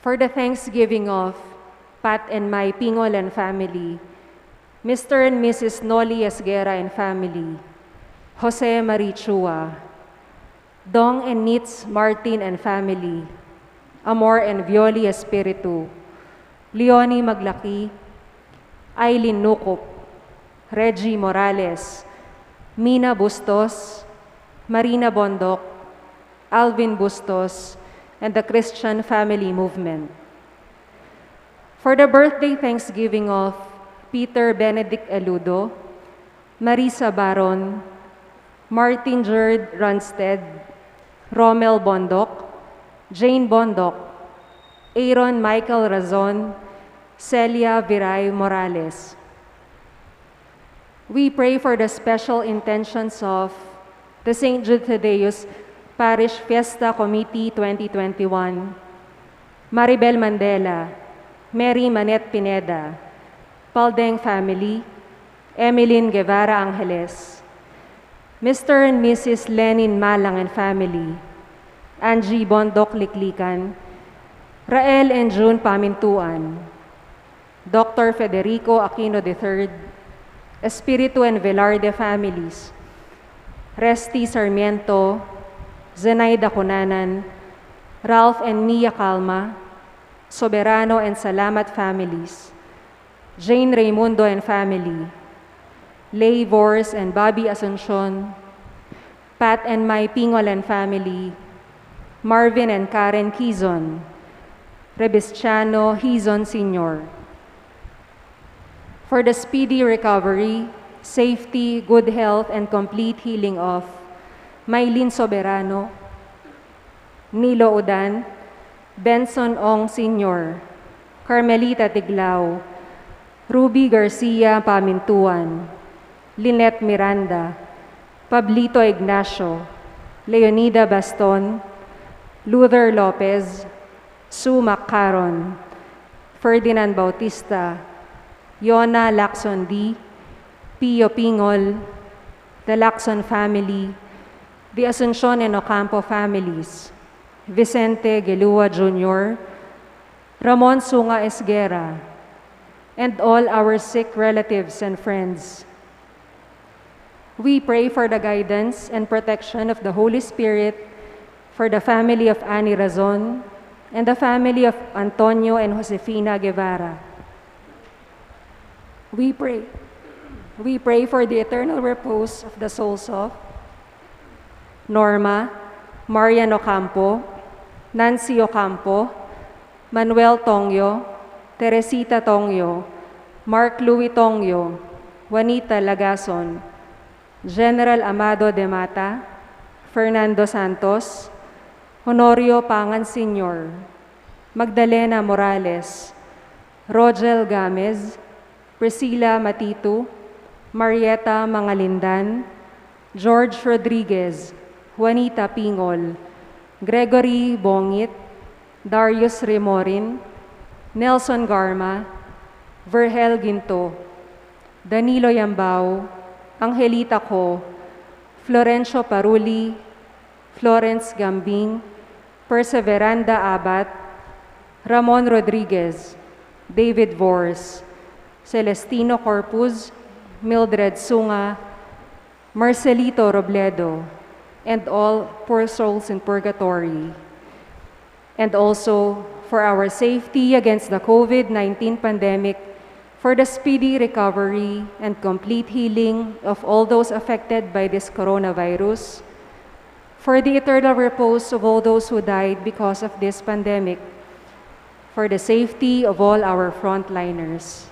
For the thanksgiving of Pat and Mai Pingol and family, Mr. and Mrs. Noli Esguera and family, Jose Marie Chua, Dong and Nitz Martin and family, Amor and Violi Espiritu, Leonie Maglaki, Aileen Nukup, Reggie Morales, Mina Bustos, Marina Bondok, Alvin Bustos, and the Christian Family Movement. For the birthday thanksgiving of Peter Benedict Eludo, Marisa Baron, Martin Gerd Runstead, Romel Bondok, Jane Bondok, Aaron Michael Razon, Celia Viray Morales. We pray for the special intentions of the St. Jude Thaddeus Parish Fiesta Committee 2021, Maribel Mandela, Mary Manette Pineda, Paldeng family, Emeline Guevara Angeles, Mr. and Mrs. Lenin Malang and family, Angie Bondok Liklikan, Rael and June Pamintuan, Dr. Federico Aquino III, Espiritu and Velarde families, Resty Sarmiento, Zenaida Cunanan, Ralph and Mia Calma, Soberano and Salamat families, Jane Raimundo and family, Lay Vors and Bobby Asuncion, Pat and Mai Pingol and family, Marvin and Karen Quizon, Rebestiano Hizon Sr. For the speedy recovery, safety, good health, and complete healing of Maylin Soberano, Nilo Udan, Benson Ong Sr., Carmelita Tiglao, Ruby Garcia Pamintuan, Lynette Miranda, Pablito Ignacio, Leonida Baston, Luther Lopez, Sue Macaron, Ferdinand Bautista, Yona Lacson D, Pio Pingol, the Lacson family, the Asuncion and Ocampo families, Vicente Gelua Jr., Ramon Sunga Esguera, and all our sick relatives and friends. We pray for the guidance and protection of the Holy Spirit for the family of Annie Razon and the family of Antonio and Josefina Guevara. We pray for the eternal repose of the souls of Norma, Marian Ocampo, Nancy Ocampo, Manuel Tongyo, Teresita Tongyo, Mark Louis Tongyo, Juanita Lagason, General Amado de Mata, Fernando Santos, Honorio Pangan Sr., Magdalena Morales, Rogel Gamez, Priscilla Matitu, Marieta Mangalindan, George Rodriguez, Juanita Pingol, Gregory Bongit, Darius Remorin, Nelson Garma, Vergel Ginto, Danilo Yambao, Angelita Co, Florencio Paruli, Florence Gambing, Perseveranda Abat, Ramon Rodriguez, David Vors, Celestino Corpus, Mildred Sunga, Marcelito Robledo, and all poor souls in purgatory. And also for our safety against the COVID-19 pandemic, for the speedy recovery and complete healing of all those affected by this coronavirus, for the eternal repose of all those who died because of this pandemic, for the safety of all our frontliners.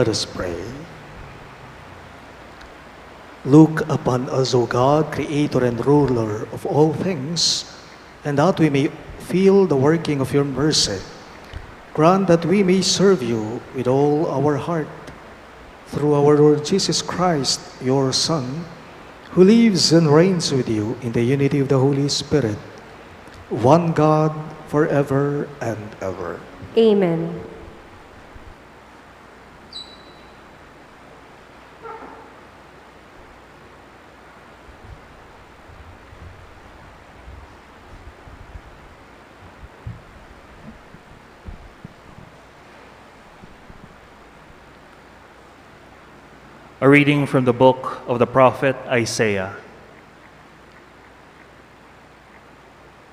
Let us pray. Look upon us, O God, Creator and Ruler of all things, and that we may feel the working of your mercy. Grant that we may serve you with all our heart, through our Lord Jesus Christ, your Son, who lives and reigns with you in the unity of the Holy Spirit, one God, forever and ever. Amen. A reading from the book of the prophet Isaiah.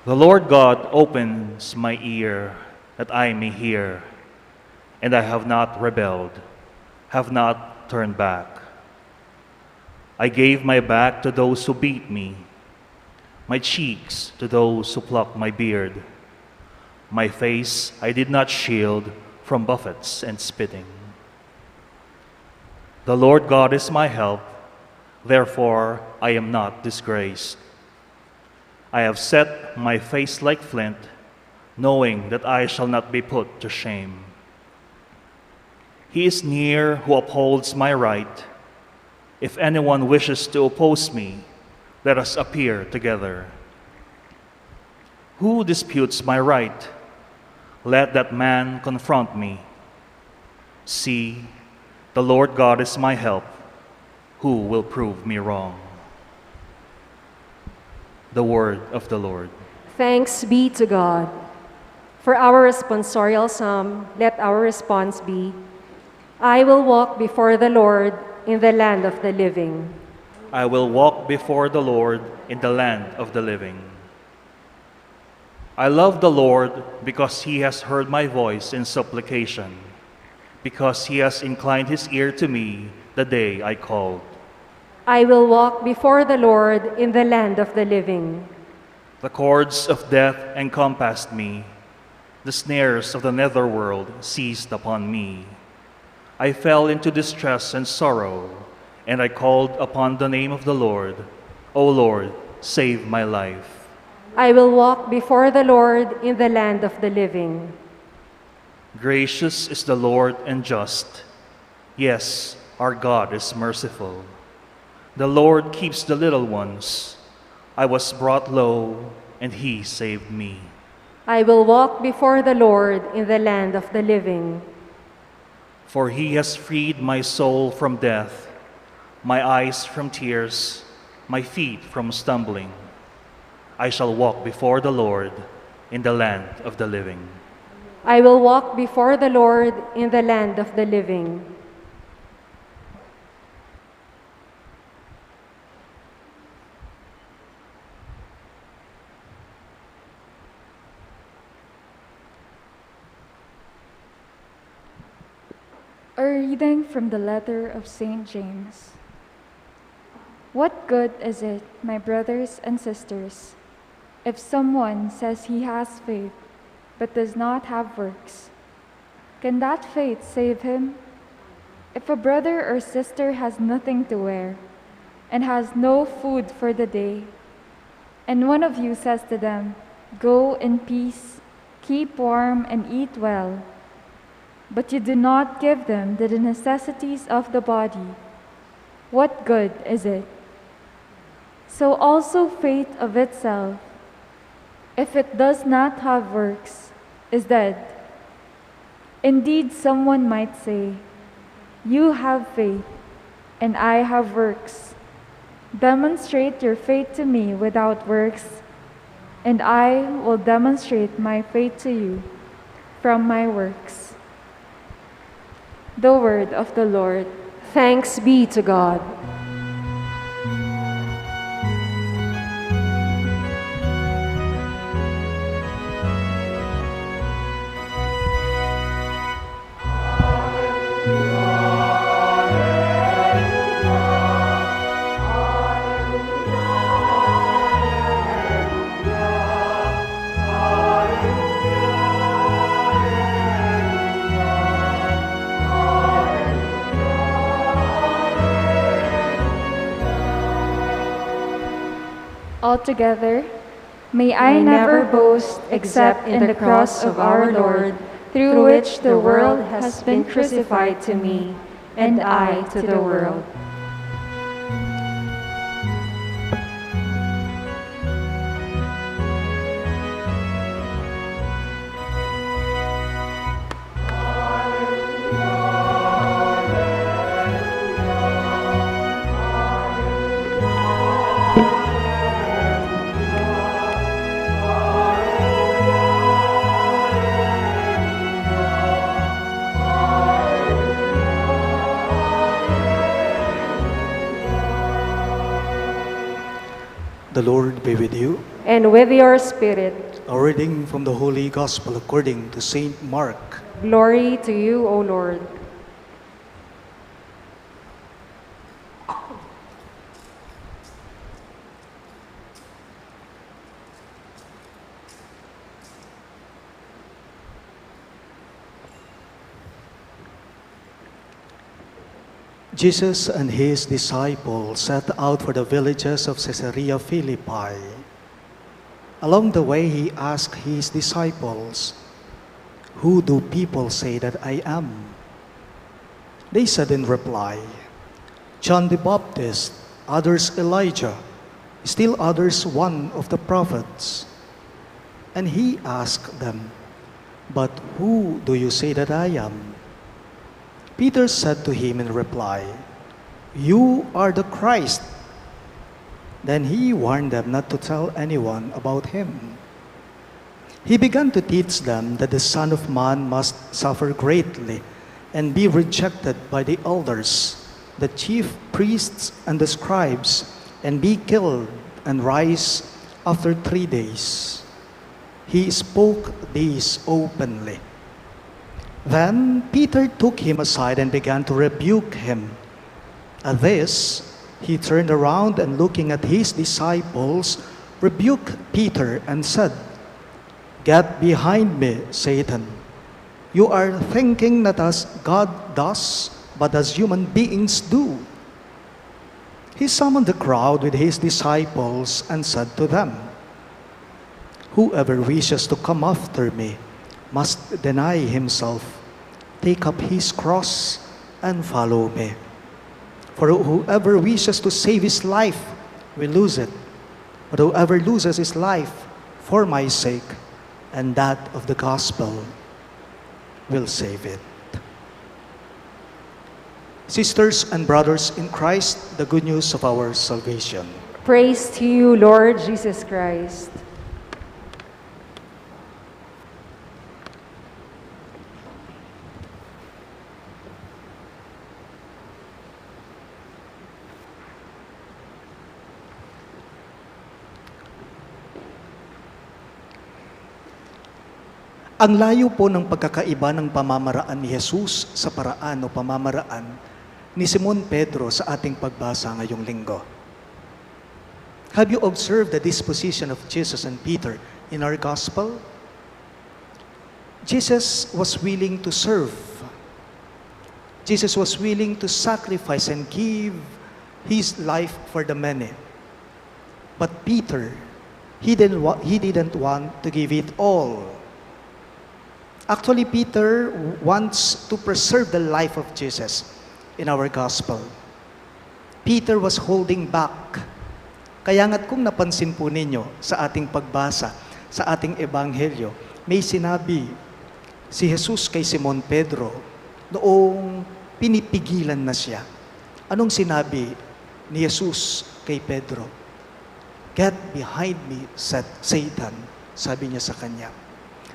The Lord God opens my ear that I may hear, and I have not rebelled, have not turned back. I gave my back to those who beat me, my cheeks to those who plucked my beard. My face I did not shield from buffets and spitting. The Lord God is my help, therefore I am not disgraced. I have set my face like flint, knowing that I shall not be put to shame. He is near who upholds my right. If anyone wishes to oppose me, let us appear together. Who disputes my right? Let that man confront me. See, the Lord God is my help. Who will prove me wrong? The word of the Lord. Thanks be to God. For our responsorial psalm, let our response be, I will walk before the Lord in the land of the living. I will walk before the Lord in the land of the living. I love the Lord because he has heard my voice in supplication, because he has inclined his ear to me the day I called. I will walk before the Lord in the land of the living. The cords of death encompassed me. The snares of the netherworld seized upon me. I fell into distress and sorrow, and I called upon the name of the Lord. O Lord, save my life. I will walk before the Lord in the land of the living. Gracious is the Lord and just. Yes, our God is merciful. The Lord keeps the little ones. I was brought low, and he saved me. I will walk before the Lord in the land of the living. For he has freed my soul from death, my eyes from tears, my feet from stumbling. I shall walk before the Lord in the land of the living. I will walk before the Lord in the land of the living. A reading from the letter of St. James. What good is it, my brothers and sisters, if someone says he has faith but does not have works? Can that faith save him? If a brother or sister has nothing to wear and has no food for the day, and one of you says to them, "Go in peace, keep warm and eat well," but you do not give them the necessities of the body, what good is it? So also faith of itself, if it does not have works, is dead. Indeed, someone might say, "You have faith, and I have works. Demonstrate your faith to me without works, and I will demonstrate my faith to you from my works." The word of the Lord. Thanks be to God. Altogether, may I never boast except in the cross of our Lord, through which the world has been crucified to me, and I to the world. The Lord be with you. And with your spirit. A reading from the Holy Gospel according to Saint Mark. Glory to you, O Lord. Jesus and his disciples set out for the villages of Caesarea Philippi. Along the way, he asked his disciples, "Who do people say that I am?" They said in reply, "John the Baptist, others Elijah, still others one of the prophets." And he asked them, "But who do you say that I am?" Peter said to him in reply, "You are the Christ." Then he warned them not to tell anyone about him. He began to teach them that the Son of Man must suffer greatly and be rejected by the elders, the chief priests and the scribes, and be killed and rise after 3 days. He spoke this openly. Then Peter took him aside and began to rebuke him. At this, he turned around and looking at his disciples, rebuked Peter and said, "Get behind me, Satan. You are thinking not as God does, but as human beings do." He summoned the crowd with his disciples and said to them, "Whoever wishes to come after me must deny himself, take up his cross, and follow me. For whoever wishes to save his life will lose it, but whoever loses his life for my sake and that of the gospel will save it." Sisters and brothers in Christ, the good news of our salvation. Praise to you, Lord Jesus Christ. Ang layo po ng pagkakaiba ng pamamaraan ni Jesus sa paraan o pamamaraan ni Simon Pedro sa ating pagbasa ngayong linggo. Have you observed the disposition of Jesus and Peter in our gospel? Jesus was willing to serve. Jesus was willing to sacrifice and give his life for the many. But Peter, he didn't want to give it all. Actually, Peter wants to preserve the life of Jesus in our gospel. Peter was holding back. Kaya nga't kung napansin po ninyo sa ating pagbasa, sa ating ebanghelyo, may sinabi si Jesus kay Simon Pedro noong pinipigilan na siya. Anong sinabi ni Jesus kay Pedro? "Get behind me, Satan," sabi niya sa kanya.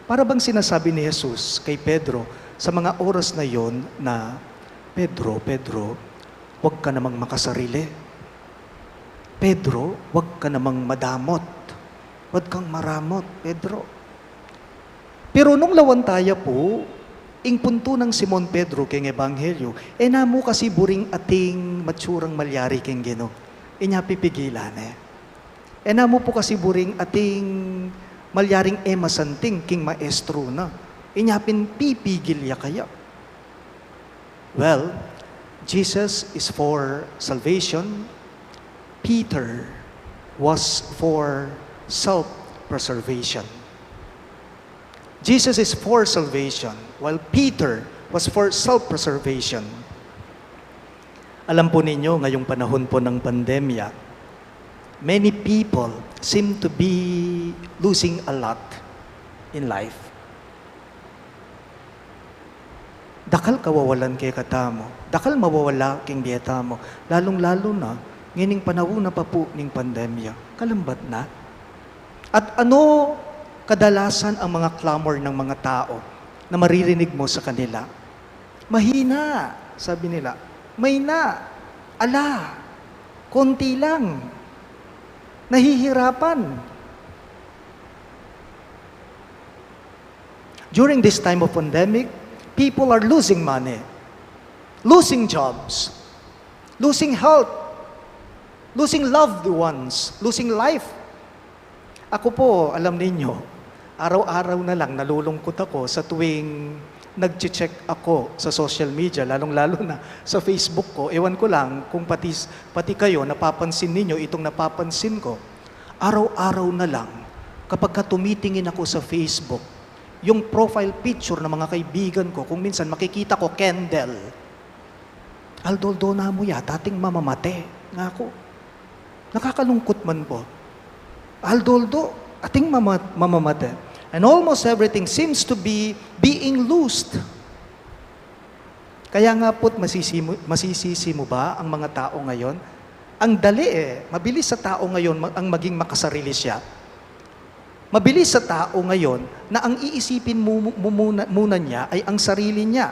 Para bang sinasabi ni Jesus kay Pedro sa mga oras na yon na, Pedro, huwag ka namang makasarili. Pedro, huwag ka namang madamot. Huwag kang maramot, Pedro. Pero nung lawantaya po, ing punto ng Simon Pedro keng Ebanghelyo, namo kasi buring ating matsurang malyari keng Gino. Inya pipigilan namo po kasi buring ating malyaring Amos anting king maestro na. Inyapin pipigil ya kaya. Well, Jesus is for salvation. Peter was for self-preservation. Jesus is for salvation, while Peter was for self-preservation. Alam po ninyo, ngayong panahon po ng pandemya, many people seem to be losing a lot in life. Dakal kawawalan kay katamo, dakal mawawala king dietamo, lalong-lalo na, ngining panahon na pa po ning pandemya, kalambat na. At ano kadalasan ang mga clamor ng mga tao na maririnig mo sa kanila? Mahina, sabi nila. Mahina, ala, konti lang, nahihirapan. During this time of pandemic, people are losing money, losing jobs, losing health, losing loved ones, losing life. Ako po, alam ninyo, araw-araw na lang nalulungkot ako sa tuwing nag-check ako sa social media, lalong-lalo na sa Facebook ko. Ewan ko lang kung pati kayo napapansin ninyo itong napapansin ko. Araw-araw na lang, kapag tumitingin ako sa Facebook, yung profile picture ng mga kaibigan ko, kung minsan makikita ko candle. Aldoldo na mo yata, ating mamamate. Nga ako. Nakakalungkot man po. Aldoldo, ating mamamate. And almost everything seems to be being loosed. Kaya nga po't masisisi mo ba ang mga tao ngayon? Ang dali mabilis sa tao ngayon ang maging makasarili siya. Mabilis sa tao ngayon na ang iisipin muna niya ay ang sarili niya.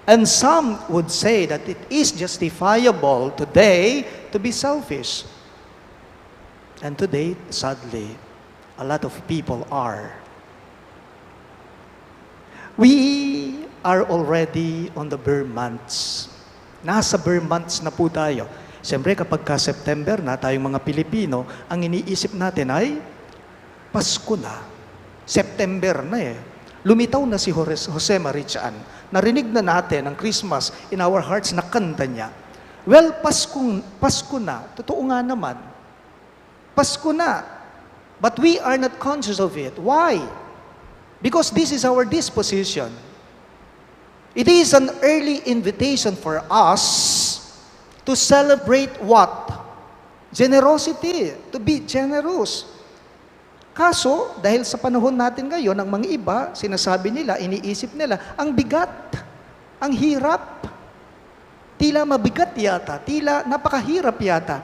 And some would say that it is justifiable today to be selfish. And today, sadly, a lot of people are. We are already on the bare months. Nasa bare months na po tayo. Siyempre, kapag ka-September na, tayong mga Pilipino, ang iniisip natin ay Pasko na. September na Lumitaw na si Jose Marichaan. Narinig na natin ang Christmas in our hearts na kanta niya. Well, Pasko na. Totoo nga naman. Pasko na. But we are not conscious of it. Why? Because this is our disposition. It is an early invitation for us to celebrate what? Generosity. To be generous. Kaso, dahil sa panahon natin ngayon, ang mga iba, sinasabi nila, iniisip nila, ang bigat, ang hirap. Tila mabigat yata, tila napakahirap yata.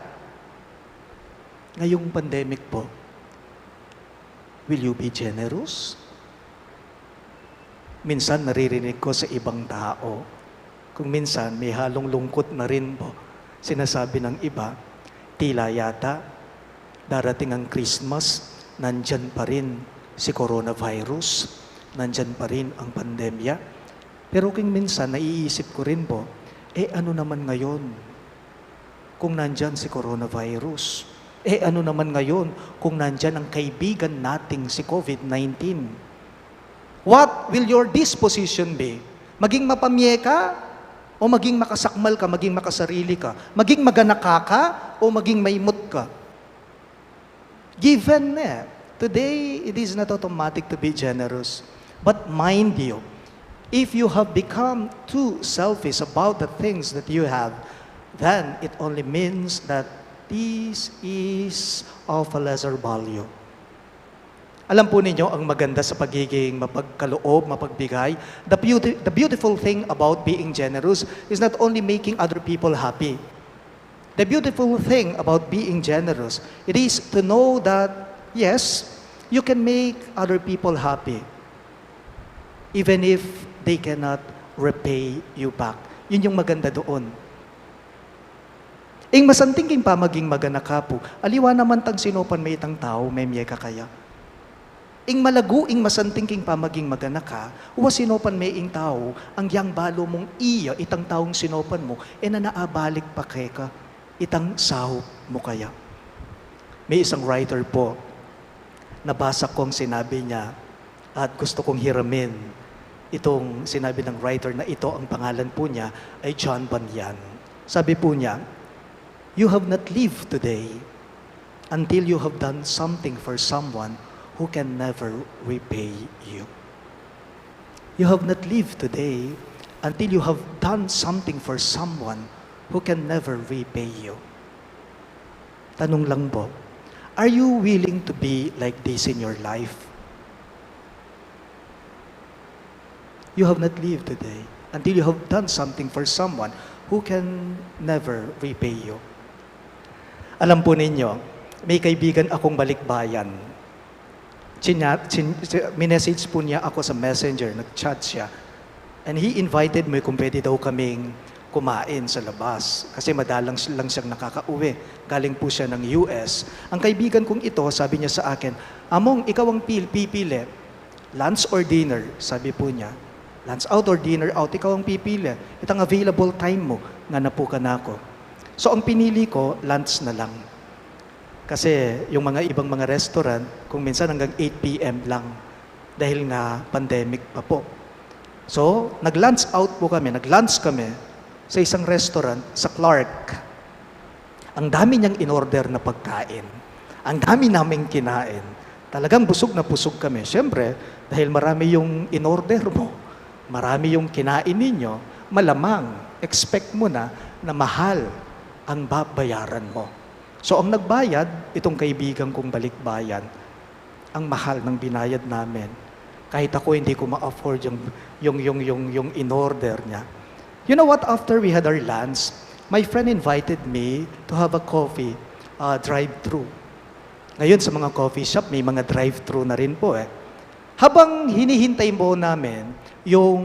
Ngayong pandemic po, will you be generous? Minsan naririnig ko sa ibang tao, kung minsan may halong lungkot na rin po, sinasabi ng iba, tila yata, darating ang Christmas, nandyan pa rin si coronavirus, nandyan pa rin ang pandemya. Pero kung minsan, naiisip ko rin po, ano naman ngayon kung nandyan si coronavirus? Ano naman ngayon kung nandyan ang kaibigan nating si COVID-19? What will your disposition be? Maging mapamye ka? O maging makasakmal ka, maging makasarili ka? Maging maganaka ka? O maging maimot ka? Given today, it is not automatic to be generous. But mind you, if you have become too selfish about the things that you have, then it only means that this is of a lesser value. Alam po ninyo, ang maganda sa pagiging mapagkaloob, mapagbigay, the beautiful thing about being generous is not only making other people happy. The beautiful thing about being generous, it is to know that, yes, you can make other people happy, even if they cannot repay you back. Yun yung maganda doon. Ing masantingking pa maging maganakapo, aliwa naman tang sinopan may itang tao, may miyeka kaya. Ing malaguing masantingking pa maging maganaka, uwa sinopan may ing tao, ang yang balo mong iya, itang taong sinopan mo, na naabalik pa keka, itang sahop mo kaya. May isang writer po, nabasa kong sinabi niya, at gusto kong hiramin, itong sinabi ng writer na ito, ang pangalan po niya ay John Bunyan. Sabi po niya, you have not lived today, until you have done something for someone who can never repay you. You have not lived today until you have done something for someone who can never repay you. Tanong lang po, are you willing to be like this in your life? You have not lived today until you have done something for someone who can never repay you. Alam po ninyo, may kaibigan akong balikbayan. Minessage po niya ako sa messenger, nag-chat siya. And he invited me kung pwede daw kaming kumain sa labas. Kasi madalang lang siyang nakakauwi. Galing po siya ng US. Ang kaibigan kong ito, sabi niya sa akin, Among, ikaw ang pipili. Lunch or dinner? Sabi po niya. Lunch out or dinner out, ikaw ang pipili. Ito ang available time mo, nga na po ka na ako. So ang pinili ko, lunch na lang. Kasi yung mga ibang mga restaurant, kung minsan hanggang 8 p.m. lang. Dahil nga pandemic pa po. So, nag-lunch out po kami, nag-lunch kami sa isang restaurant sa Clark. Ang dami niyang in-order na pagkain. Ang dami naming kinain. Talagang busog na busog kami. Siyempre, dahil marami yung in-order mo, marami yung kinain ninyo, malamang, expect mo na mahal ang babayaran mo. So, ang nagbayad, itong kaibigan kong balikbayan, ang mahal ng binayad namin. Kahit ako hindi ko ma-afford yung in-order niya. You know what? After we had our lunch, my friend invited me to have a coffee drive-thru. Ngayon sa mga coffee shop, may mga drive-thru na rin po eh. Habang hinihintay mo namin yung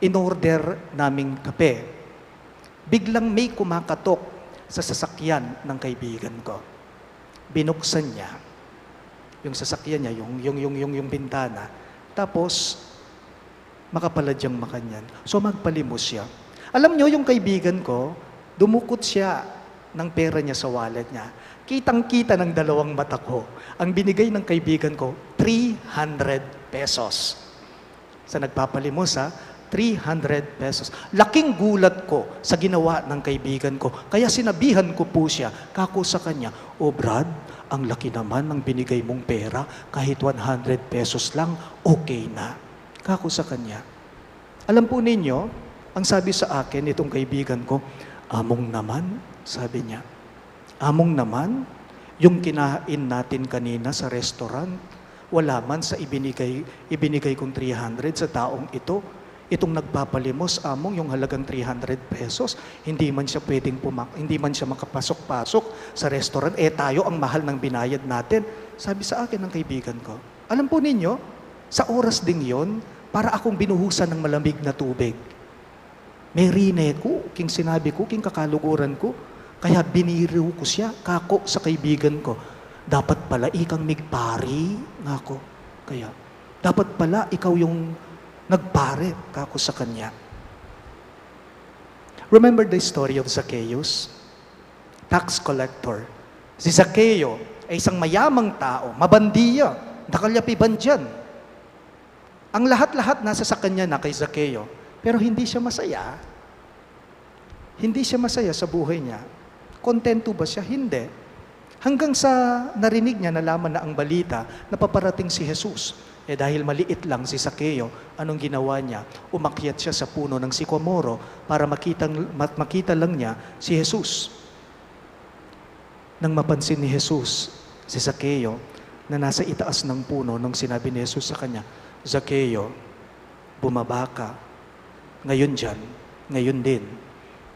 in-order naming kape, biglang may kumakatok sa sasakyan ng kaibigan ko. Binuksan niya yung sasakyan niya, yung bintana. Tapos, makapaladyang makanyan. So, magpalimos siya. Alam niyo, yung kaibigan ko, dumukot siya ng pera niya sa wallet niya. Kitang-kita ng dalawang mata ko. Ang binigay ng kaibigan ko, 300 pesos. Sa nagpapalimos, 300 pesos. Laking gulat ko sa ginawa ng kaibigan ko. Kaya sinabihan ko po siya, kako sa kanya, "Oh Brad, ang laki naman ng binigay mong pera, kahit 100 pesos lang, okay na." Kako sa kanya. Alam po ninyo, ang sabi sa akin itong kaibigan ko, "Among naman," sabi niya. "Among naman, yung kinain natin kanina sa restaurant, wala man sa ibinigay kong 300 sa taong ito. Itong nagpapalimos, among yung halagang 300 pesos, hindi man siya hindi man siya makapasok-pasok sa restaurant. Tayo ang mahal ng binayad natin." Sabi sa akin ng kaibigan ko. Alam po ninyo, sa oras ding yon, para akong binuhusan ng malamig na tubig. May rine ko, king sinabi ko, king kakaluguran ko. Kaya biniro ko siya, kako sa kaibigan ko. Dapat pala ikang migpari, ngako. Kaya, dapat pala ikaw yung nagpare, kako sa kanya. Remember the story of Zacchaeus? Tax collector. Si Zacchaeus ay isang mayamang tao, mabandiya, nakalyapiban dyan. Ang lahat-lahat nasa sa kanya na kay Zacchaeus, pero hindi siya masaya. Hindi siya masaya sa buhay niya. Kontento ba siya? Hindi. Hanggang sa narinig niya, nalaman na ang balita na paparating si Jesus. Dahil maliit lang si Zacchaeus, anong ginawa niya? Umakyat siya sa puno ng sikomoro para makita lang niya si Jesus. Nang mapansin ni Jesus si Zacchaeus na nasa itaas ng puno nung sinabi ni Jesus sa kanya, "Zacchaeus, bumaba ka. Ngayon dyan, ngayon din,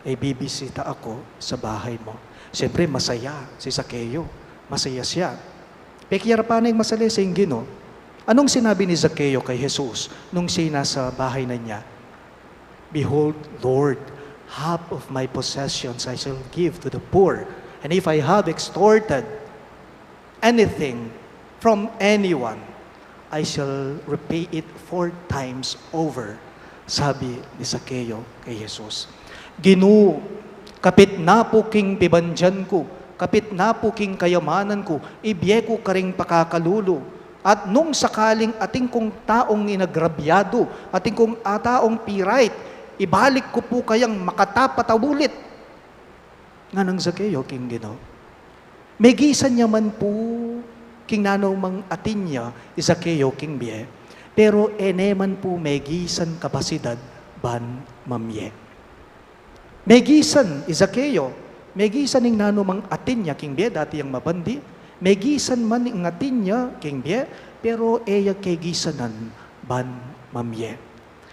ay bibisita ako sa bahay mo." Siyempre, masaya si Zacchaeus. Masaya siya. Pekyarapanay masali sa Gino. Anong sinabi ni Zacchaeus kay Jesus nung siya nasa bahay na niya? "Behold, Lord, half of my possessions I shall give to the poor. And if I have extorted anything from anyone, I shall repay it 4 times over." Sabi ni Zacchaeus kay Jesus. "Ginu, kapit na po king pibandyan ko, kapit na po king kayamanan ko, ibiye ko karing pakakalulo. At nung sakaling ating kong taong inagrabyado, ating kong taong pirait, ibalik ko po kayang makatapatawulit." Nga ng Zacchaeus, king Gino. Megisan niya man po, king nanong mang atin niya, Zaccheo king biye, pero eneman po megisan kapasidad ban mamye. Megisan Zaccheo, megisan ning nanong mang atin niya king biye, dati yang mabandi, megisan man ing atin niya king biye, pero eya kegisanan ban mamye.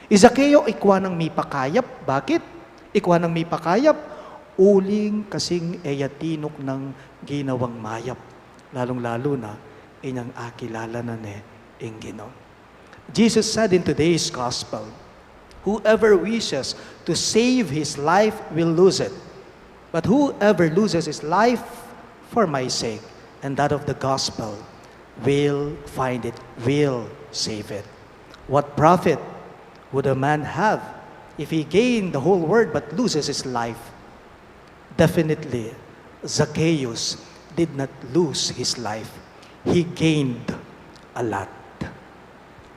Zaccheo ikwa ng may pakayap. Bakit? Ikwa ng may pakayap. Uling kasing eyatinok ng ginawang mayap. Lalong-lalo na, inyang akilala na ne ing Ginoo. Jesus said in today's gospel, whoever wishes to save his life will lose it. But whoever loses his life for my sake and that of the gospel will find it, will save it. What profit would a man have if he gained the whole world but loses his life? Definitely, Zacchaeus did not lose his life. He gained a lot.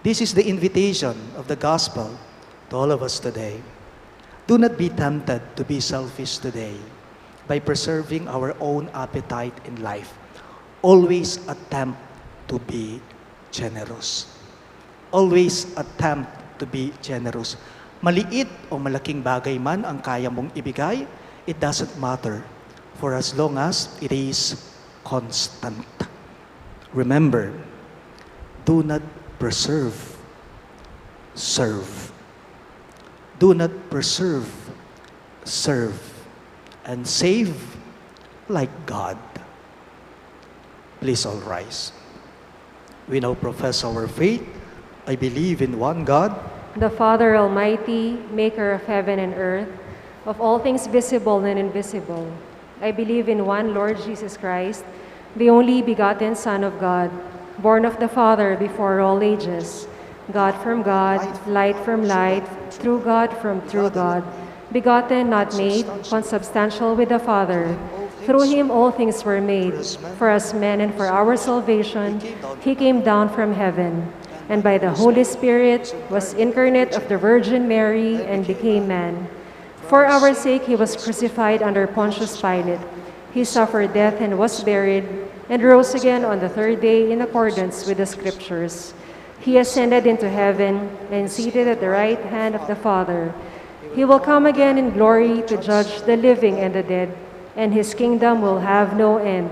This is the invitation of the gospel to all of us today. Do not be tempted to be selfish today by preserving our own appetite in life. Always attempt to be generous. Always attempt to be generous. Maliit o malaking bagay man ang kaya mong ibigay, it doesn't matter for as long as it is constant. Remember, do not preserve, serve. Do not preserve, serve, and save like God. Please all rise. We now profess our faith. I believe in one God, the Father Almighty, maker of heaven and earth, of all things visible and invisible. I believe in one Lord Jesus Christ, the only begotten Son of God, born of the Father before all ages, God from God, light from light, true God from true God, begotten, not made, consubstantial with the Father. Through him all things were made. For us men and for our salvation, he came down from heaven, and by the Holy Spirit was incarnate of the Virgin Mary and became man. For our sake he was crucified under Pontius Pilate. He suffered death and was buried, and rose again on the third day in accordance with the Scriptures. He ascended into heaven and seated at the right hand of the Father. He will come again in glory to judge the living and the dead, and his kingdom will have no end.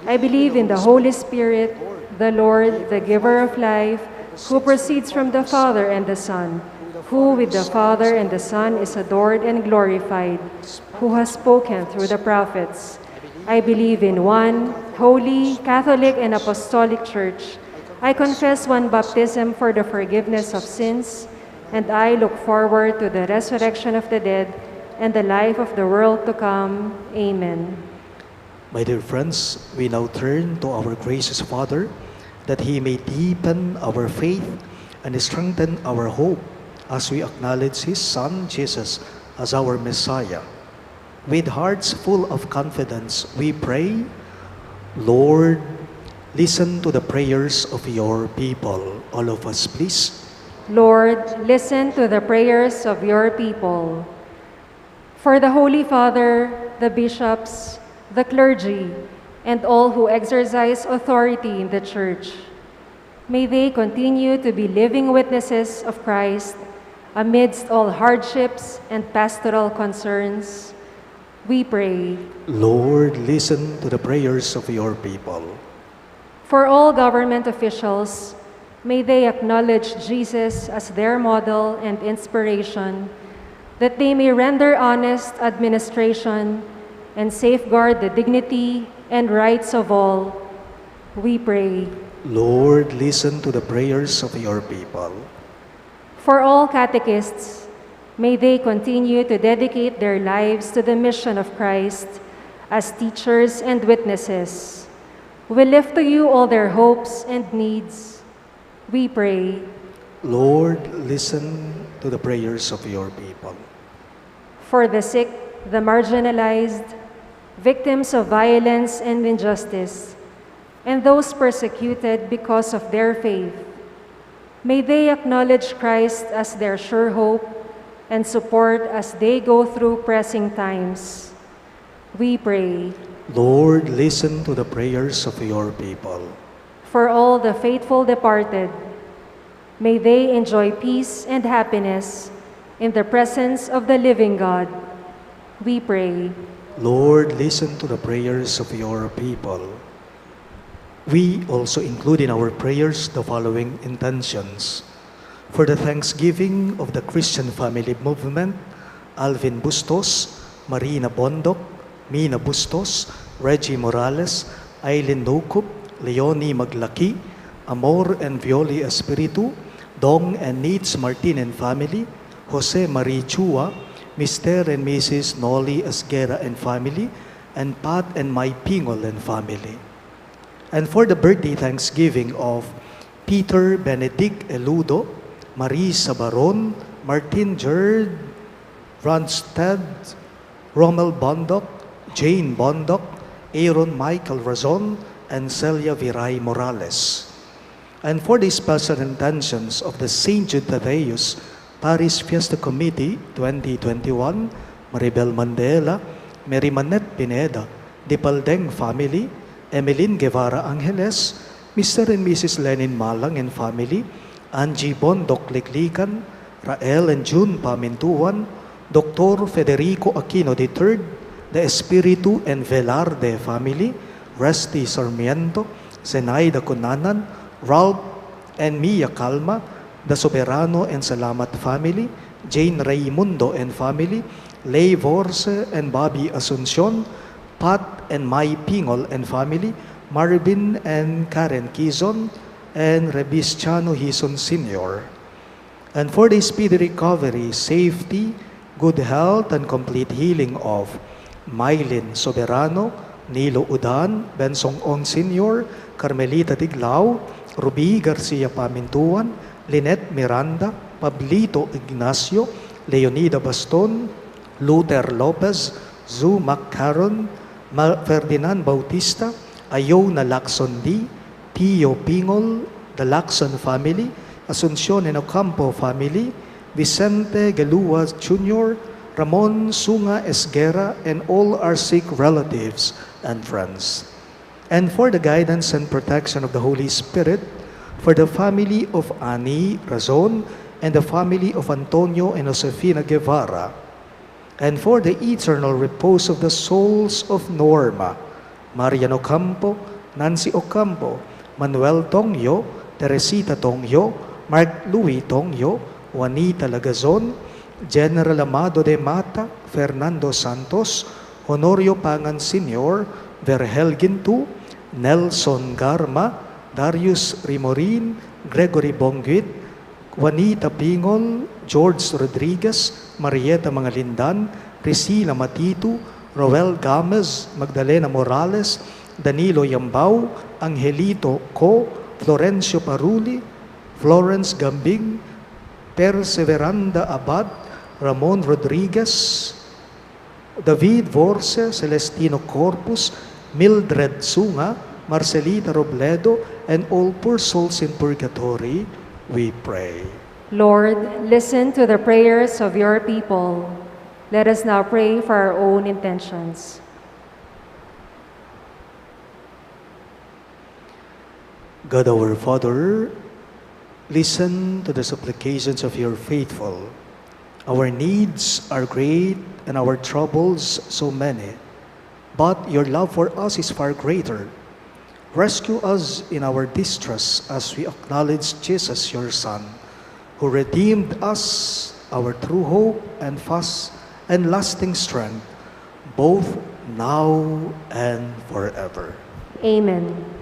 I believe in the Holy Spirit, the Lord, the giver of life, who proceeds from the Father and the Son, who with the Father and the Son is adored and glorified, who has spoken through the prophets. I believe in one holy, Catholic, and Apostolic Church. I confess one baptism for the forgiveness of sins, and I look forward to the resurrection of the dead and the life of the world to come. Amen. My dear friends, we now turn to our gracious Father, that He may deepen our faith and strengthen our hope as we acknowledge His Son, Jesus, as our Messiah. With hearts full of confidence, we pray, Lord, listen to the prayers of your people. All of us, please. Lord, listen to the prayers of your people. For the Holy Father, the bishops, the clergy, and all who exercise authority in the Church, may they continue to be living witnesses of Christ amidst all hardships and pastoral concerns. We pray. Lord, listen to the prayers of your people. For all government officials, may they acknowledge Jesus as their model and inspiration, that they may render honest administration and safeguard the dignity and rights of all. We pray. Lord, listen to the prayers of your people. For all catechists, may they continue to dedicate their lives to the mission of Christ as teachers and witnesses. We lift to you all their hopes and needs. We pray. Lord, listen to the prayers of your people. For the sick, the marginalized, victims of violence and injustice, and those persecuted because of their faith, may they acknowledge Christ as their sure hope and support as they go through pressing times. We pray. Lord, listen to the prayers of your people. For all the faithful departed, may they enjoy peace and happiness in the presence of the living God. We pray. Lord, listen to the prayers of your people. We also include in our prayers the following intentions. For the thanksgiving of the Christian Family Movement, Alvin Bustos, Marina Bondok, Mina Bustos, Reggie Morales, Aileen Nukup, Leonie Maglaki, Amor and Violi Espiritu, Dong and Needs Martin and family, Jose Marie Chua, Mr. and Mrs. Nolly Esguera and family, and Pat and Mai Pingol and family. And for the birthday thanksgiving of Peter Benedict Eludo, Marie Sabaron, Martin Gerd, Ronstadt, Rommel Bondok, Jane Bondok, Aaron Michael Razon, and Celia Viray Morales. And for the special intentions of the St. Jude Thaddeus Parish Fiesta Committee 2021, Maribel Mandela, Mary Manette Pineda, Dipaldeng family, Emeline Guevara Angeles, Mr. and Mrs. Lenin Malang and family, Angie Bondok Liklikan, Rael and June Pamintuan, Dr. Federico Aquino III, the Espiritu and Velarde family, Rusty Sarmiento, Zenaida Cunanan, Ralph and Mia Calma, the Soberano and Salamat family, Jane Raimundo and family, Lay Vorse and Bobby Asuncion, Pat and Mai Pingol and family, Marvin and Karen Quizon, and Rebisciano Hison Sr. And for the speedy recovery, safety, good health, and complete healing of Mylin Soberano, Nilo Udan, Bensong On Sr., Carmelita Tiglao, Ruby Garcia Pamintuan, Lynette Miranda, Pablito Ignacio, Leonida Baston, Luther Lopez, Zu Maccaron, Ferdinand Bautista, Ayona Lacson D, Pio Pingol, the Lacson family, Asuncion and Ocampo family, Vicente Galua Jr., Ramon Sunga Esguera, and all our sick relatives and friends. And for the guidance and protection of the Holy Spirit, for the family of Ani Razon and the family of Antonio and Josefina Guevara, and for the eternal repose of the souls of Norma, Marian Ocampo, Nancy Ocampo, Manuel Tongyo, Teresita Tongyo, Mark Louis Tongyo, Juanita Lagazon, General Amado de Mata, Fernando Santos, Honorio Pangan Sr., Verhel Gintu, Nelson Garma, Darius Rimorin, Gregory Bonguit, Juanita Pingol, George Rodriguez, Marieta Mangalindan, Priscila Matitu, Roel Gamez, Magdalena Morales, Danilo Yambao, Angelito Co, Florencio Paruli, Florence Gambing, Perseveranda Abad, Ramon Rodriguez, David Vorse, Celestino Corpus, Mildred Sunga, Marcelita Robledo, and all poor souls in purgatory, we pray. Lord, listen to the prayers of your people. Let us now pray for our own intentions. God our Father, listen to the supplications of your faithful. Our needs are great and our troubles so many, but your love for us is far greater. Rescue us in our distress as we acknowledge Jesus, your Son, who redeemed us, our true hope and fast and lasting strength, both now and forever. Amen.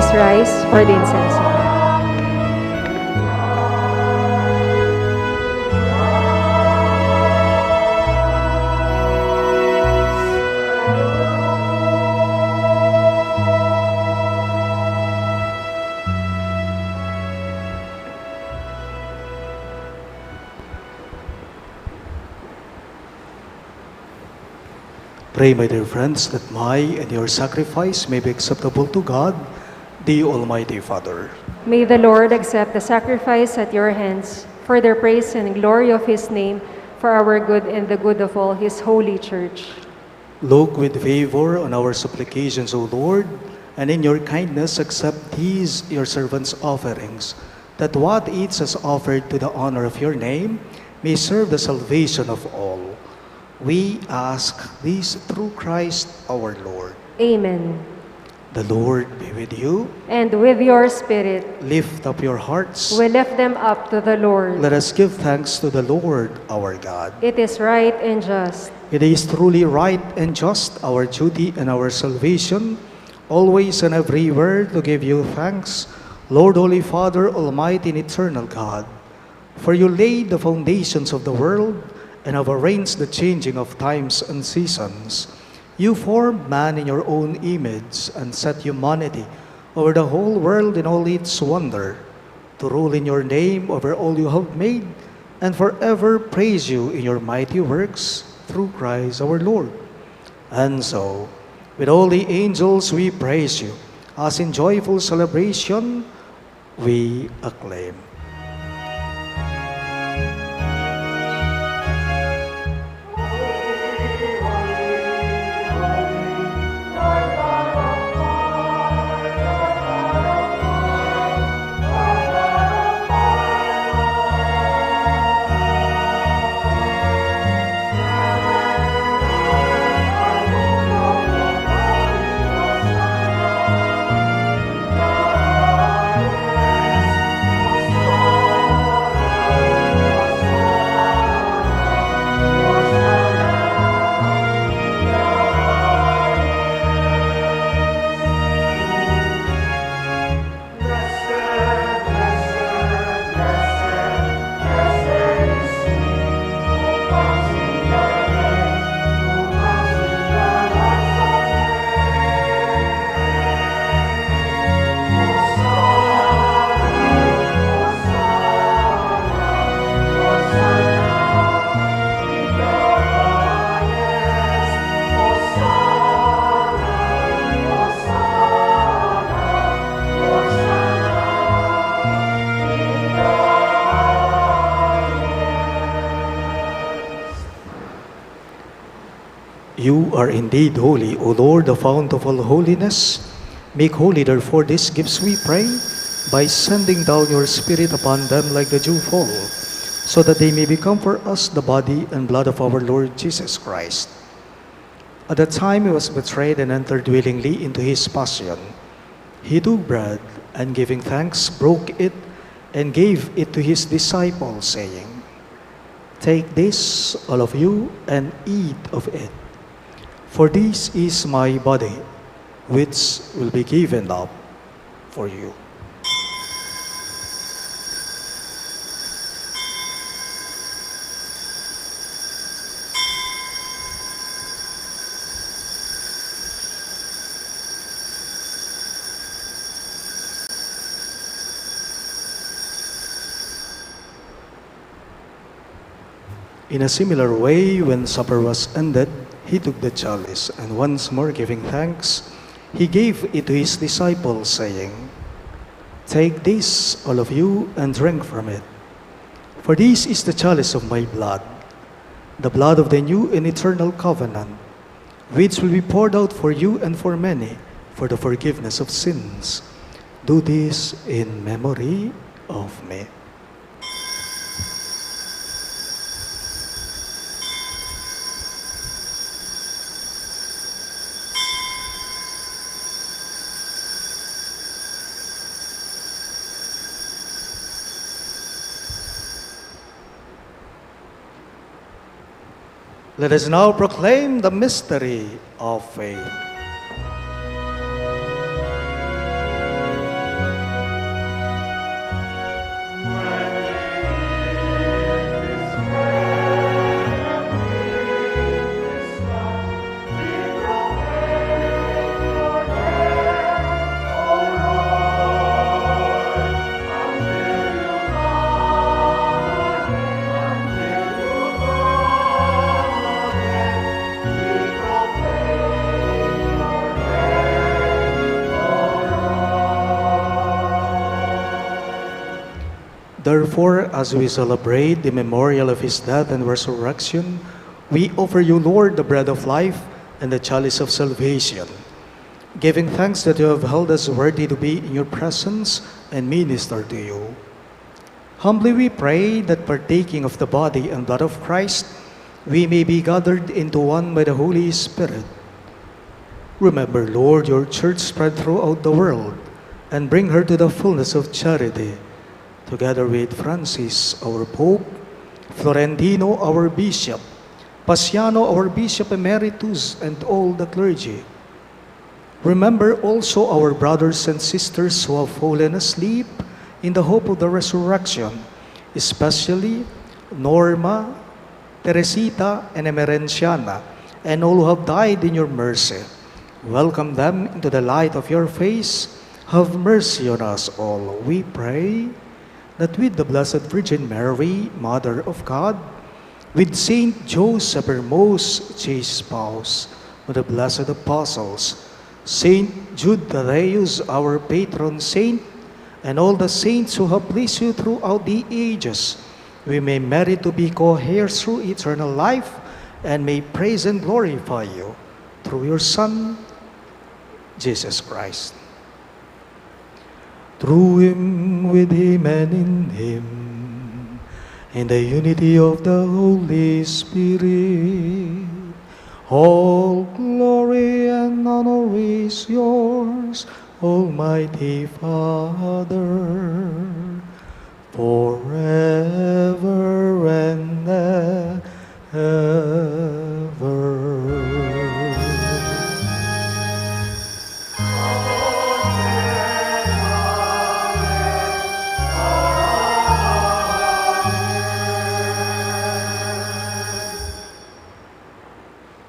Please rise for the incense. Pray, my dear friends, that my and your sacrifice may be acceptable to God, the Almighty Father. May the Lord accept the sacrifice at your hands for the praise and glory of his name, for our good and the good of all his holy church. Look with favor on our supplications, O Lord, and in your kindness accept these your servants' offerings, that what each has offered to the honor of your name may serve the salvation of all. We ask this through Christ our Lord. Amen. The Lord be with you. And with your spirit, Lift up your hearts. we lift them up to the Lord. Let us give thanks to the Lord our God. It is right and just. It is truly right and just, our duty and our salvation, always and everywhere to give you thanks, Lord, Holy Father, Almighty and Eternal God. For you laid the foundations of the world and have arranged the changing of times and seasons. You formed man in your own image and set humanity over the whole world in all its wonder, to rule in your name over all you have made, and forever praise you in your mighty works through Christ our Lord. And so, with all the angels we praise you, as in joyful celebration we acclaim. You are indeed holy, O Lord, the fount of all holiness. Make holy, therefore, these gifts, we pray, by sending down your Spirit upon them like the dew fall, so that they may become for us the body and blood of our Lord Jesus Christ. At the time he was betrayed and entered willingly into his passion, he took bread, and giving thanks, broke it, and gave it to his disciples, saying, "Take this, all of you, and eat of it. For this is my body, which will be given up for you." In a similar way, when supper was ended, he took the chalice, and once more giving thanks, he gave it to his disciples, saying, "Take this, all of you, and drink from it. For this is the chalice of my blood, the blood of the new and eternal covenant, which will be poured out for you and for many for the forgiveness of sins. Do this in memory of me." Let us now proclaim the mystery of faith. Therefore, as we celebrate the memorial of his death and resurrection, we offer you, Lord, the bread of life and the chalice of salvation, giving thanks that you have held us worthy to be in your presence and minister to you. Humbly we pray that partaking of the body and blood of Christ, we may be gathered into one by the Holy Spirit. Remember, Lord, your church spread throughout the world, and bring her to the fullness of charity, together with Francis, our Pope, Florentino, our Bishop, Paciano, our Bishop Emeritus, and all the clergy. Remember also our brothers and sisters who have fallen asleep in the hope of the resurrection, especially Norma, Teresita, and Emerenciana, and all who have died in your mercy. Welcome them into the light of your face. Have mercy on us all, we pray, that with the Blessed Virgin Mary, Mother of God, with Saint Joseph, her most chaste spouse, with the blessed apostles, Saint Jude Thaddeus, our patron saint, and all the saints who have pleased you throughout the ages, we may merit to be co-heirs through eternal life, and may praise and glorify you through your Son, Jesus Christ. Through him, with him, and in him, in the unity of the Holy Spirit, all glory and honor is yours, Almighty Father, forever and ever.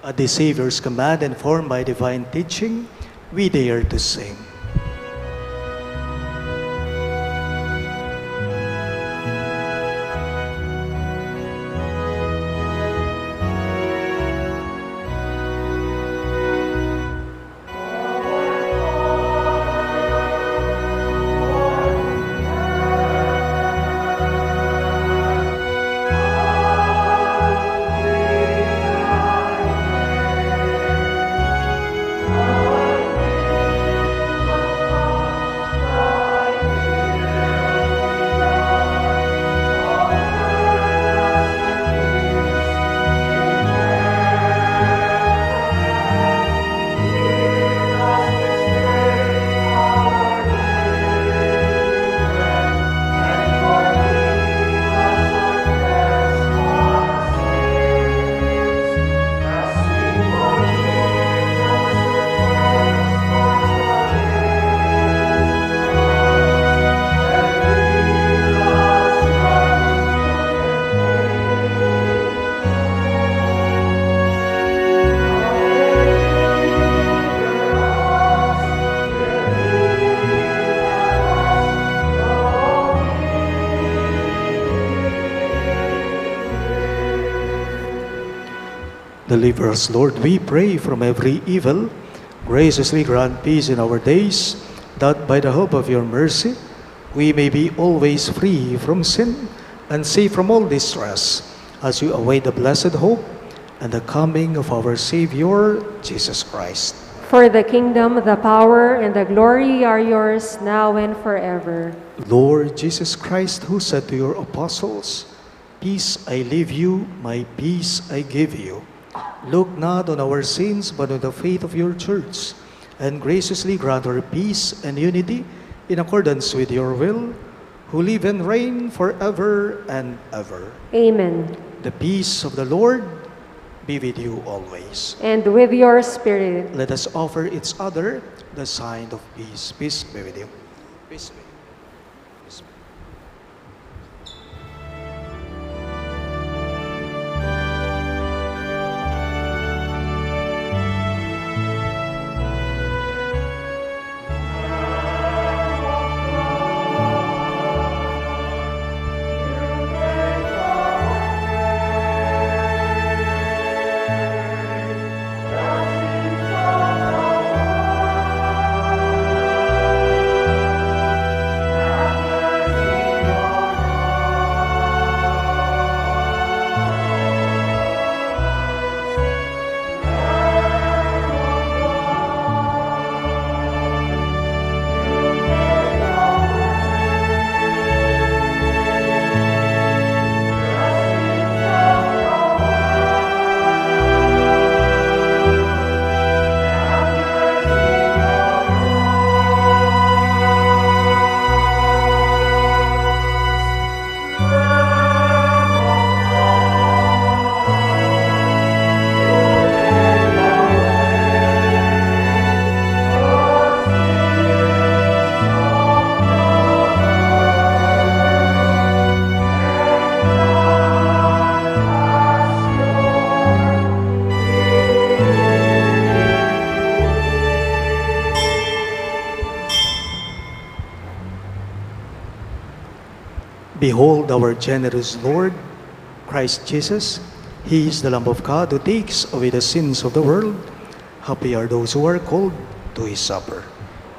At the Savior's command and formed by divine teaching, we dare to sing. Deliver us, Lord, we pray, from every evil. Graciously grant peace in our days, that by the hope of your mercy, we may be always free from sin and safe from all distress, as we await the blessed hope and the coming of our Savior, Jesus Christ. For the kingdom, the power, and the glory are yours, now and forever. Lord Jesus Christ, who said to your apostles, "Peace I leave you, my peace I give you," look not on our sins, but on the faith of your church, and graciously grant her peace and unity in accordance with your will, who live and reign forever and ever. Amen. The peace of the Lord be with you always. And with your spirit. Let us offer each other the sign of peace. Peace be with you. Peace be with you. Peace be with you. Behold our generous Lord, Christ Jesus. He is the Lamb of God who takes away the sins of the world. Happy are those who are called to his supper.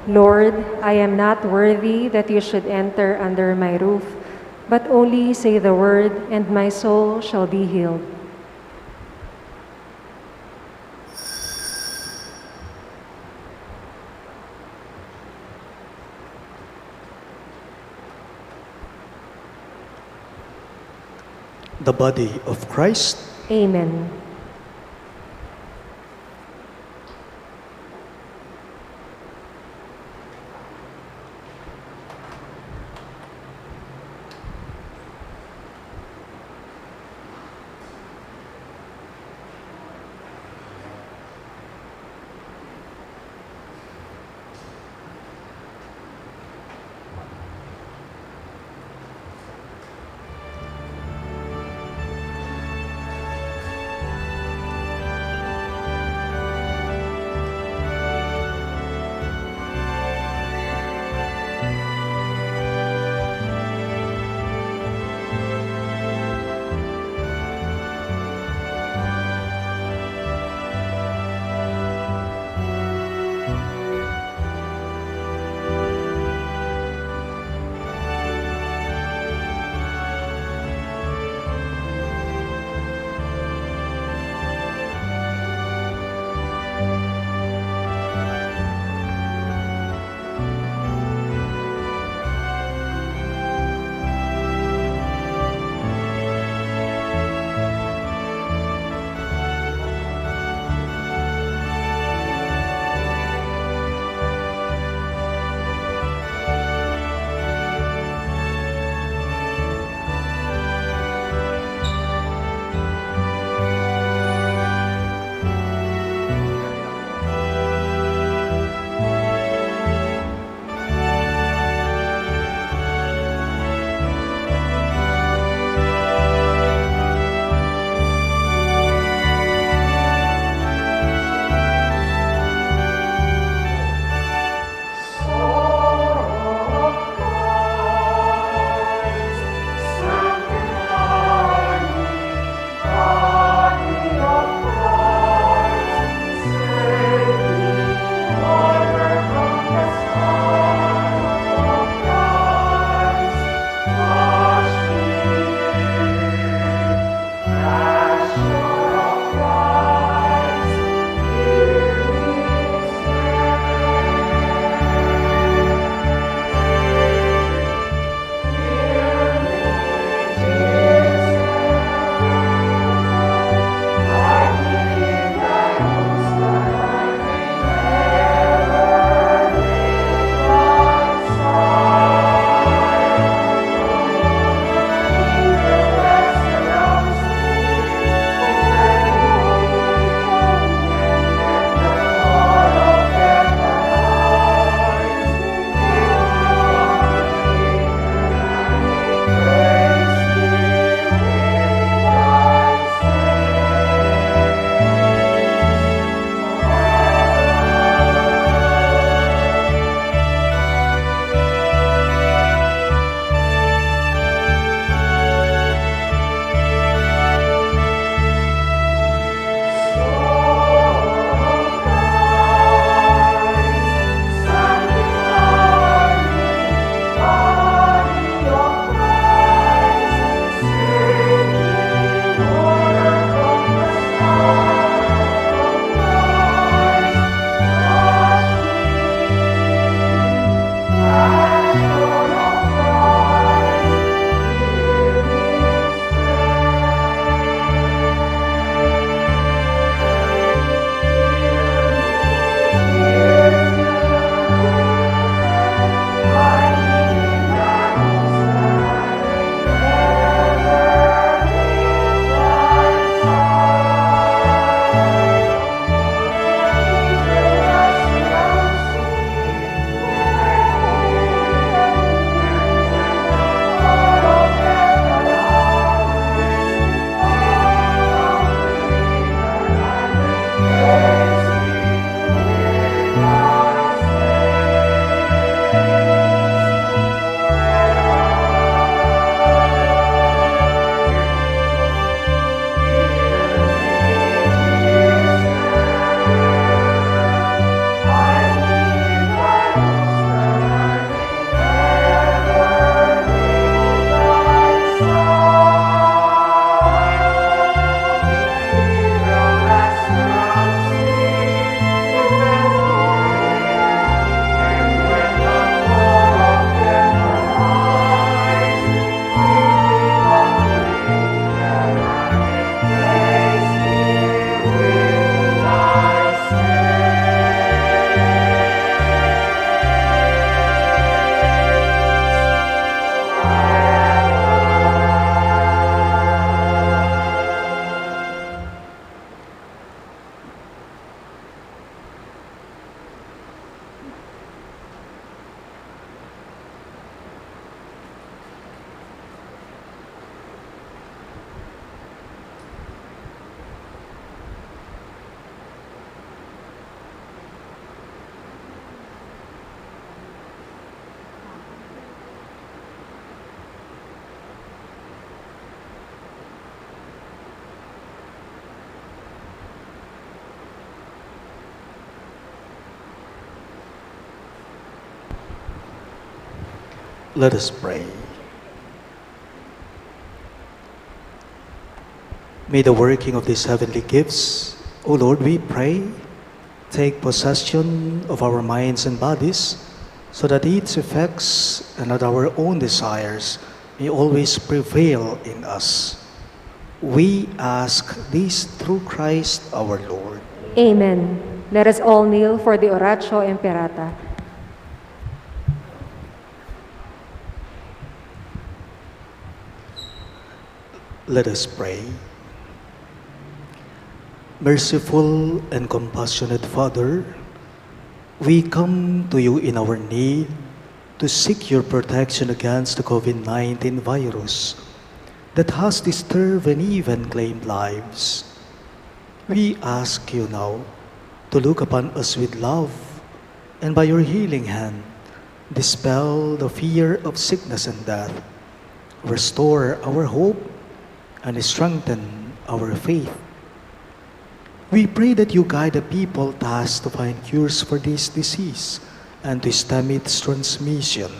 Lord, I am not worthy that you should enter under my roof, but only say the word, and my soul shall be healed. The body of Christ. Amen. Let us pray. May the working of these heavenly gifts, O Lord, we pray, take possession of our minds and bodies, so that its effects and not our own desires may always prevail in us. We ask this through Christ our Lord. Amen. Let us all kneel for the Oratio Imperata. Let us pray. Merciful and compassionate Father, we come to you in our need to seek your protection against the COVID-19 virus that has disturbed and even claimed lives. We ask you now to look upon us with love and by your healing hand, dispel the fear of sickness and death, restore our hope, and strengthen our faith. We pray that you guide the people tasked to find cures for this disease and to stem its transmission.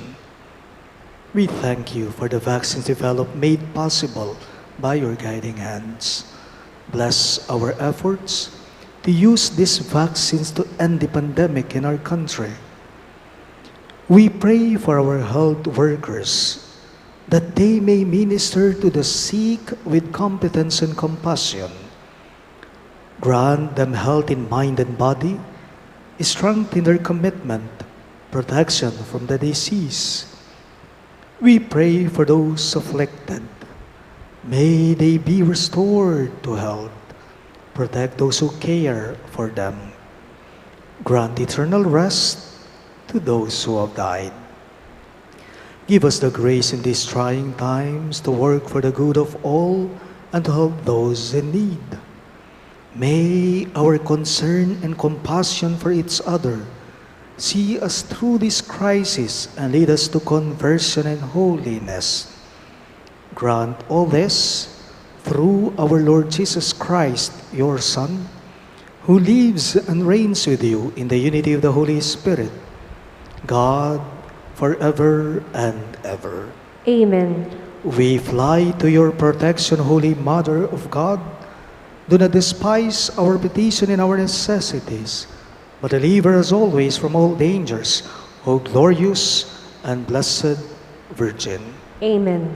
We thank you for the vaccines developed made possible by your guiding hands. Bless our efforts to use these vaccines to end the pandemic in our country. We pray for our health workers that they may minister to the sick with competence and compassion. Grant them health in mind and body, strength in their commitment, protection from the disease. We pray for those afflicted. May they be restored to health. Protect those who care for them. Grant eternal rest to those who have died. Give us the grace in these trying times to work for the good of all and to help those in need. May our concern and compassion for each other see us through this crisis and lead us to conversion and holiness. Grant all this through our Lord Jesus Christ, your Son, who lives and reigns with you in the unity of the Holy Spirit, God, forever and ever. Amen. We fly to your protection, Holy Mother of God. Do not despise our petition and our necessities, but deliver us always from all dangers, O glorious and blessed Virgin. Amen.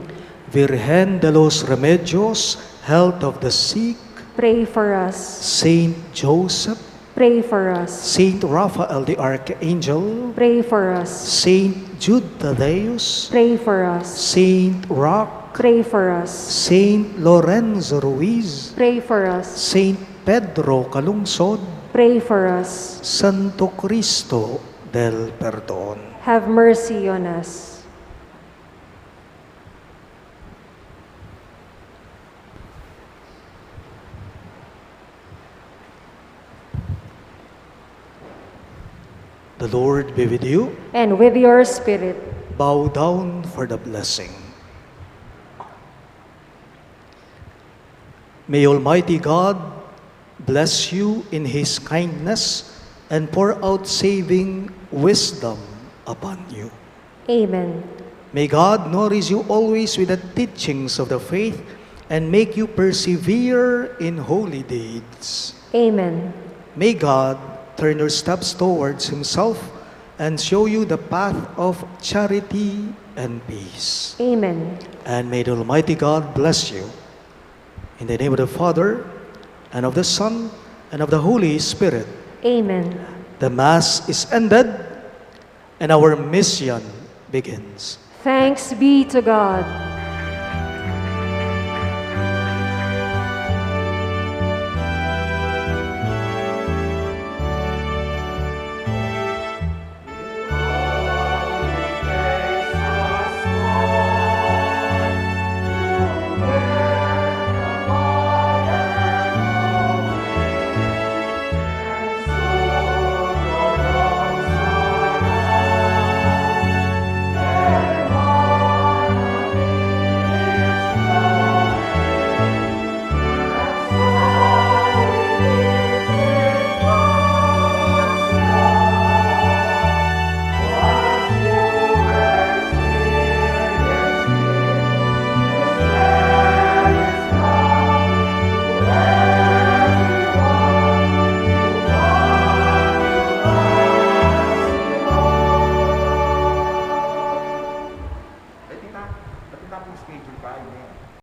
Virgen de los Remedios, health of the sick, Pray for us. Saint Joseph, Pray for us. Saint Raphael the Archangel, Pray for us. Saint Jude Thaddeus, Pray for us. Saint Roch, Pray for us. Saint Lorenzo Ruiz, Pray for us. Saint Pedro Calungsod, Pray for us. Santo Cristo del Perdón. Have mercy on us. The Lord be with you. And with your spirit. Bow down for the blessing. May Almighty God bless you in His kindness and pour out saving wisdom upon you. Amen. May God nourish you always with the teachings of the faith and make you persevere in holy deeds. Amen. May God turn your steps towards Himself and show you the path of charity and peace. Amen. And may the Almighty God bless you. In the name of the Father, and of the Son, and of the Holy Spirit. Amen. The Mass is ended, and our mission begins. Thanks be to God.